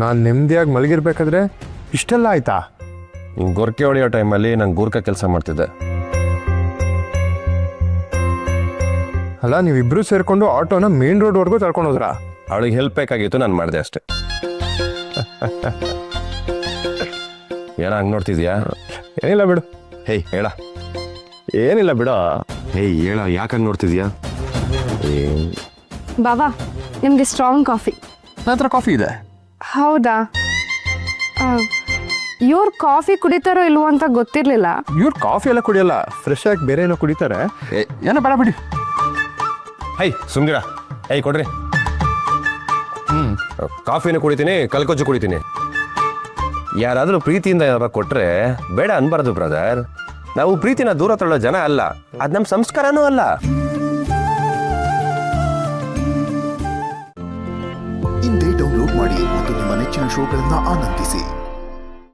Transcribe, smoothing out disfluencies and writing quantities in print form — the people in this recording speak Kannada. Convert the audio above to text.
ನಾನು ನೆಮ್ಮದಿಯಾಗಿ ಮಲಗಿರ್ಬೇಕಾದ್ರೆ ಇಷ್ಟೆಲ್ಲ ಆಯ್ತಾ? ಗೊರ್ಕೆ ಹೊಡೆಯೋ ಟೈಮಲ್ಲಿ ನಾನು ಗೂರ್ಖ ಕೆಲಸ ಮಾಡ್ತಿದ್ದೆ. ಅಲ್ಲ, ನೀವಿಬ್ರು ಸೇರ್ಕೊಂಡು ಆಟೋನ ಮೇನ್ ರೋಡ್ವರೆಗೂ ತಳ್ಕೊಂಡು ಹೋದ್ರಾ? ಅವಳಿಗೆ ಹೆಲ್ಪ್ ಬೇಕಾಗಿತ್ತು, ನಾನು ಮಾಡಿದೆ ಅಷ್ಟೆ. ಏನೋ ಹಂಗೆ ನೋಡ್ತಿದ್ಯಾ? ಏನಿಲ್ಲ ಬಿಡು. ಹೇಯ್ ಹೇಳ. ಏನಿಲ್ಲ ಬಿಡ. ಹೇಯ್ ಹೇಳ, ಯಾಕೆ ಹಂಗೆ ನೋಡ್ತಿದ್ಯಾ? ಬಾಬಾ, ನಿಮಗೆ ಸ್ಟ್ರಾಂಗ್ ಕಾಫಿ. ನನ್ನ ಹತ್ರ ಕಾಫಿ ಇದೆ. ಹೌದಾ? ಇವ್ರು ಕಾಫಿ ಕುಡಿತಾರೋ ಇಲ್ವೋ ಅಂತ ಗೊತ್ತಿರಲಿಲ್ಲ. ಇವ್ರು ಕಾಫಿ ಎಲ್ಲ ಕುಡಿಯಲ್ಲ, ಫ್ರೆಶ್ ಆಗಿ ಬೇರೆ ಏನೋ ಕುಡಿತಾರೆ. ಏನೋ ಬೇಡ ಬಿಡಿ. ಹೈ ಸುಮ್ಗಿರ. ಹೈ ಕೊಡ್ರಿ. ಕಾಫಿನೂ ಕುಡಿತೀನಿ, ಕಲ್ಕೊಚ್ಚು ಕುಡಿತೀನಿ. ಯಾರಾದರೂ ಪ್ರೀತಿಯಿಂದ ಯಾವಾಗ ಕೊಟ್ರೆ ಬೇಡ ಅನ್ಬಾರ್ದು ಬ್ರದರ್. ನಾವು ಪ್ರೀತಿನ ದೂರ ತಳ್ಳೋ ಜನ ಅಲ್ಲ, ಅದು ನಮ್ಮ ಸಂಸ್ಕಾರನೂ ಅಲ್ಲ. ಇಂದೇ ಡೌನ್ಲೋಡ್ ಮಾಡಿ ಮತ್ತು ನಿಮ್ಮ ನೆಚ್ಚಿನ ಶೋಗಳನ್ನು ಆನಂದಿಸಿ.